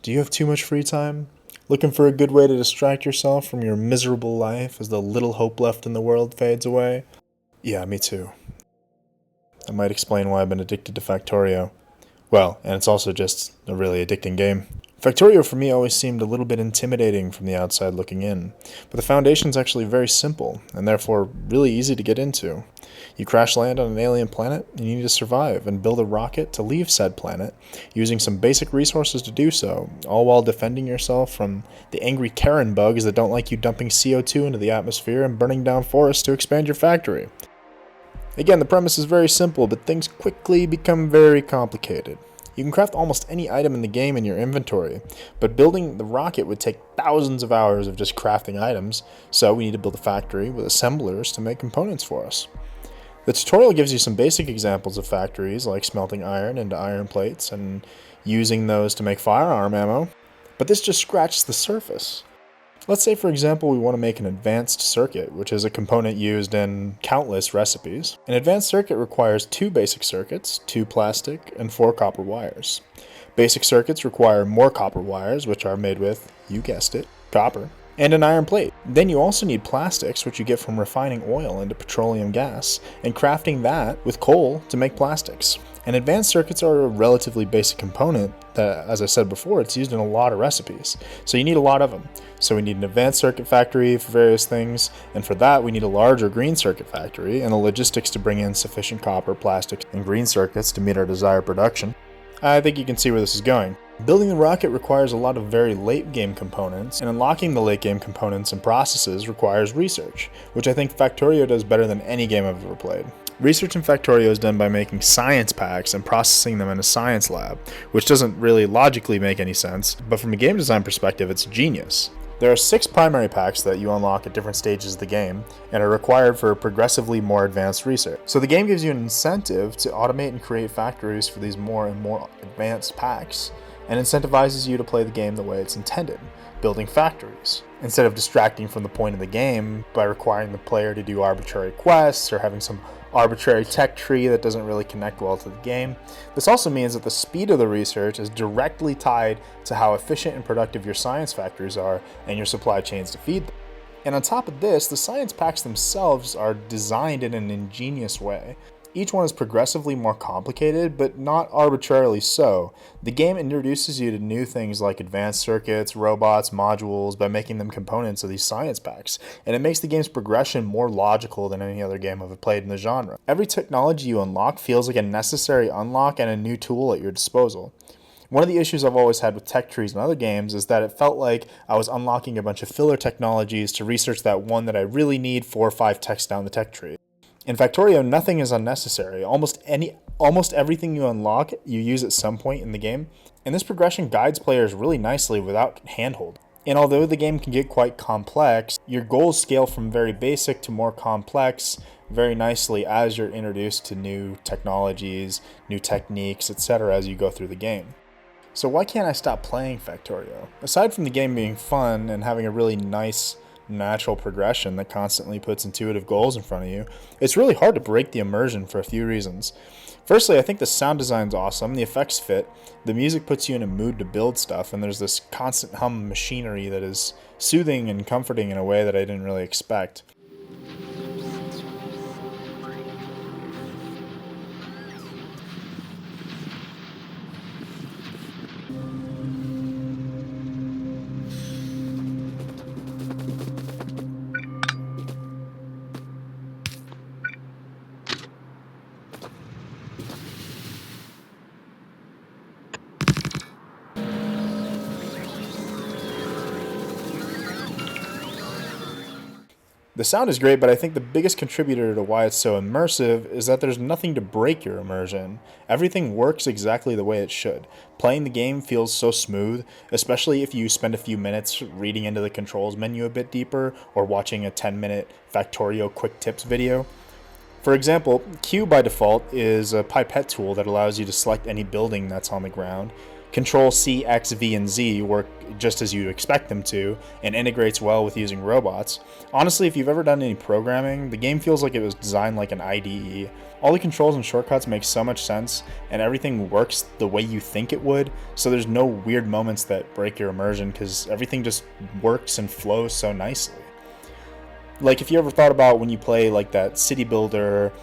Do you have too much free time? Looking for a good way to distract yourself from your miserable life as the little hope left in the world fades away? Yeah, me too. That might explain why I've been addicted to Factorio. Well, and it's also just a really addicting game. Factorio for me always seemed a little bit intimidating from the outside looking in, but the foundation's actually very simple, and therefore really easy to get into. You crash land on an alien planet, and you need to survive and build a rocket to leave said planet, using some basic resources to do so, all while defending yourself from the angry Karen bugs that don't like you dumping CO2 into the atmosphere and burning down forests to expand your factory. Again, the premise is very simple, but things quickly become very complicated. You can craft almost any item in the game in your inventory, but building the rocket would take thousands of hours of just crafting items, so we need to build a factory with assemblers to make components for us. The tutorial gives you some basic examples of factories, like smelting iron into iron plates and using those to make firearm ammo, but this just scratches the surface. Let's say, for example, we want to make an advanced circuit, which is a component used in countless recipes. An advanced circuit requires 2 basic circuits, 2 plastic, and 4 copper wires. Basic circuits require more copper wires, which are made with, you guessed it, copper, and an iron plate. Then you also need plastics, which you get from refining oil into petroleum gas, and crafting that with coal to make plastics. And advanced circuits are a relatively basic component that, as I said before, it's used in a lot of recipes. So you need a lot of them. So we need an advanced circuit factory for various things, and for that we need a larger green circuit factory and the logistics to bring in sufficient copper, plastics, and green circuits to meet our desired production. I think you can see where this is going. Building the rocket requires a lot of very late game components, and unlocking the late game components and processes requires research, which I think Factorio does better than any game I've ever played. Research in Factorio is done by making science packs and processing them in a science lab, which doesn't really logically make any sense, but from a game design perspective, it's genius. There are 6 primary packs that you unlock at different stages of the game, and are required for progressively more advanced research. So the game gives you an incentive to automate and create factories for these more and more advanced packs, and incentivizes you to play the game the way it's intended, building factories, instead of distracting from the point of the game by requiring the player to do arbitrary quests or having some arbitrary tech tree that doesn't really connect well to the game. This also means that the speed of the research is directly tied to how efficient and productive your science factories are and your supply chains to feed them. And on top of this, the science packs themselves are designed in an ingenious way. Each one is progressively more complicated, but not arbitrarily so. The game introduces you to new things like advanced circuits, robots, modules, by making them components of these science packs, and it makes the game's progression more logical than any other game I've played in the genre. Every technology you unlock feels like a necessary unlock and a new tool at your disposal. One of the issues I've always had with tech trees in other games is that it felt like I was unlocking a bunch of filler technologies to research that one that I really need 4 or 5 techs down the tech tree. In Factorio, nothing is unnecessary. Almost everything you unlock, you use at some point in the game, and this progression guides players really nicely without handhold. And although the game can get quite complex, your goals scale from very basic to more complex very nicely as you're introduced to new technologies, new techniques, etc. as you go through the game. So why can't I stop playing Factorio? Aside from the game being fun and having a really nice natural progression that constantly puts intuitive goals in front of you, it's really hard to break the immersion for a few reasons. Firstly, I think the sound design's awesome, the effects fit, the music puts you in a mood to build stuff, and there's this constant hum of machinery that is soothing and comforting in a way that I didn't really expect. The sound is great, but I think the biggest contributor to why it's so immersive is that there's nothing to break your immersion. Everything works exactly the way it should. Playing the game feels so smooth, especially if you spend a few minutes reading into the controls menu a bit deeper or watching a 10-minute Factorio quick tips video. For example, Q by default is a pipette tool that allows you to select any building that's on the ground, Control C, X, V, and Z work just as you expect them to, and integrates well with using robots. Honestly, if you've ever done any programming, the game feels like it was designed like an IDE. All the controls and shortcuts make so much sense, and everything works the way you think it would, so there's no weird moments that break your immersion, because everything just works and flows so nicely. Like, if you ever thought about when you play like that city builder,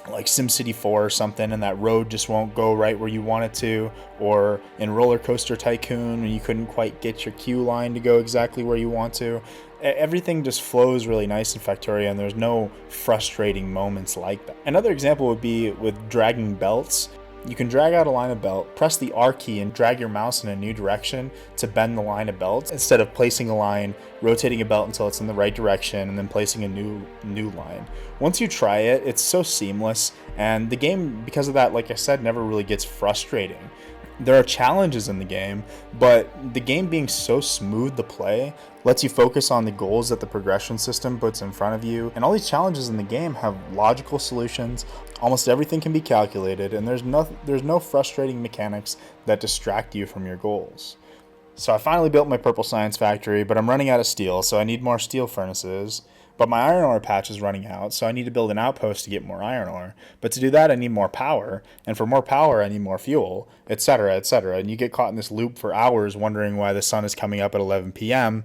like SimCity 4 or something, and that road just won't go right where you want it to, or in Roller Coaster Tycoon and you couldn't quite get your queue line to go exactly where you want to. Everything just flows really nice in Factorio, and there's no frustrating moments like that. Another example would be with dragging belts. You can drag out a line of belt, press the R key, and drag your mouse in a new direction to bend the line of belts, instead of placing a line, rotating a belt until it's in the right direction, and then placing a new line. Once you try it, it's so seamless, and the game, because of that, like I said, never really gets frustrating. There are challenges in the game, but the game being so smooth to play lets you focus on the goals that the progression system puts in front of you, and all these challenges in the game have logical solutions. Almost everything can be calculated, and there's no frustrating mechanics that distract you from your goals. So I finally built my purple science factory, but I'm running out of steel, so I need more steel furnaces. But my iron ore patch is running out, so I need to build an outpost to get more iron ore. But to do that, I need more power, and for more power, I need more fuel, etc., etc. And you get caught in this loop for hours wondering why the sun is coming up at 11 p.m.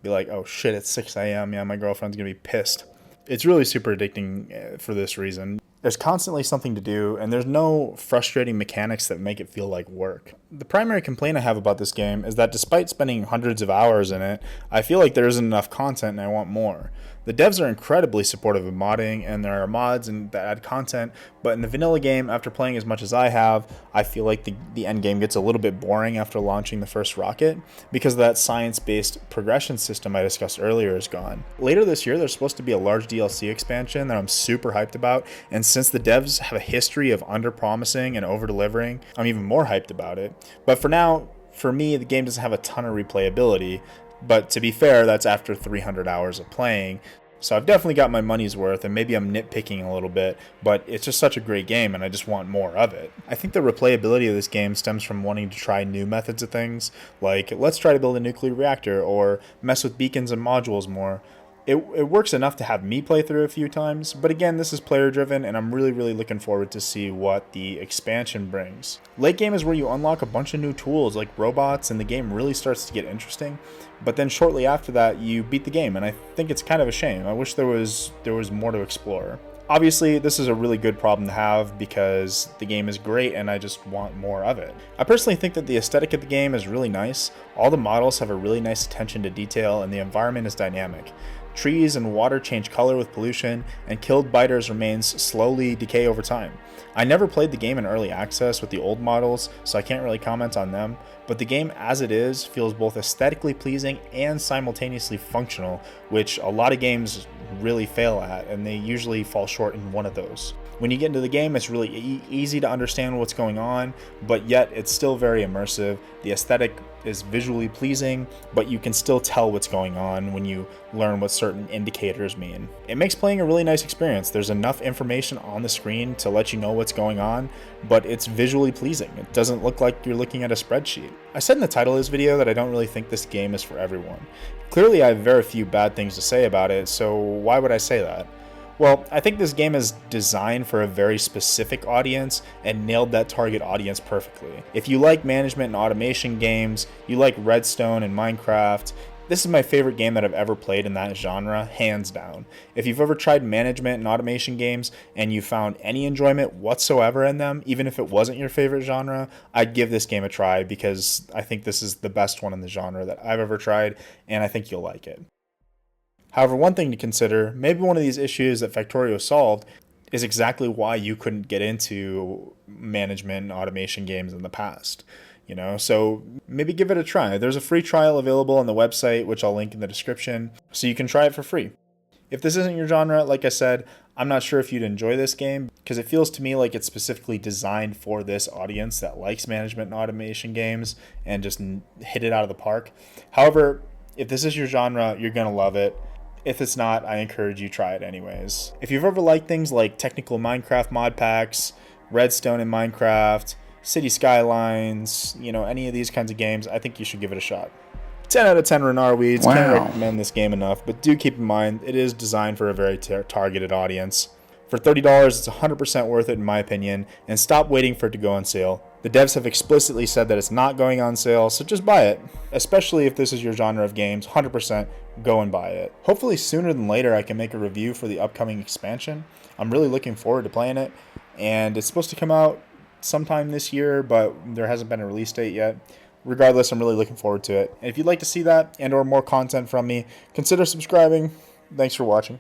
Be like, oh shit, it's 6 a.m. Yeah, my girlfriend's gonna be pissed. It's really super addicting for this reason. There's constantly something to do, and there's no frustrating mechanics that make it feel like work. The primary complaint I have about this game is that despite spending hundreds of hours in it, I feel like there isn't enough content and I want more. The devs are incredibly supportive of modding, and there are mods that add content, but in the vanilla game, after playing as much as I have, I feel like the end game gets a little bit boring after launching the first rocket, because that science-based progression system I discussed earlier is gone. Later this year, there's supposed to be a large DLC expansion that I'm super hyped about, and since the devs have a history of under-promising and over-delivering, I'm even more hyped about it. But for now, for me, the game doesn't have a ton of replayability, but to be fair, that's after 300 hours of playing. So I've definitely got my money's worth, and maybe I'm nitpicking a little bit, but it's just such a great game and I just want more of it. I think the replayability of this game stems from wanting to try new methods of things, like let's try to build a nuclear reactor or mess with beacons and modules more. It works enough to have me play through a few times, but again, this is player driven, and I'm really looking forward to see what the expansion brings. Late game is where you unlock a bunch of new tools like robots, and the game really starts to get interesting, but then shortly after that you beat the game, and I think it's kind of a shame. I wish there was more to explore. Obviously, this is a really good problem to have because the game is great and I just want more of it. I personally think that the aesthetic of the game is really nice. All the models have a really nice attention to detail, and the environment is dynamic. Trees and water change color with pollution, and killed biters' remains slowly decay over time. I never played the game in early access with the old models, so I can't really comment on them, but the game as it is feels both aesthetically pleasing and simultaneously functional, which a lot of games really fail at, and they usually fall short in one of those. When you get into the game, it's really easy to understand what's going on, but yet it's still very immersive. The aesthetic is visually pleasing, but you can still tell what's going on when you learn what certain indicators mean. It makes playing a really nice experience. There's enough information on the screen to let you know what's going on, but it's visually pleasing. It doesn't look like you're looking at a spreadsheet. I said in the title of this video that I don't really think this game is for everyone. Clearly, I have very few bad things to say about it, so why would I say that? Well, I think this game is designed for a very specific audience and nailed that target audience perfectly. If you like management and automation games, you like Redstone and Minecraft, this is my favorite game that I've ever played in that genre, hands down. If you've ever tried management and automation games and you found any enjoyment whatsoever in them, even if it wasn't your favorite genre, I'd give this game a try because I think this is the best one in the genre that I've ever tried, and I think you'll like it. However, one thing to consider, maybe one of these issues that Factorio solved is exactly why you couldn't get into management and automation games in the past. So maybe give it a try. There's a free trial available on the website, which I'll link in the description, so you can try it for free. If this isn't your genre, like I said, I'm not sure if you'd enjoy this game because it feels to me like it's specifically designed for this audience that likes management and automation games and just hit it out of the park. However, if this is your genre, you're going to love it. If it's not, I encourage you to try it anyways. If you've ever liked things like technical Minecraft mod packs, Redstone in Minecraft, City Skylines, any of these kinds of games, I think you should give it a shot. 10 out of 10 Ranarr weeds. Wow. Can't recommend this game enough, but do keep in mind it is designed for a very targeted audience. For $30, it's 100% worth it in my opinion, and stop waiting for it to go on sale. The devs have explicitly said that it's not going on sale, so just buy it. Especially if this is your genre of games, 100% go and buy it. Hopefully sooner than later I can make a review for the upcoming expansion. I'm really looking forward to playing it, and it's supposed to come out sometime this year, but there hasn't been a release date yet. Regardless, I'm really looking forward to it. And if you'd like to see that and or more content from me, consider subscribing. Thanks for watching.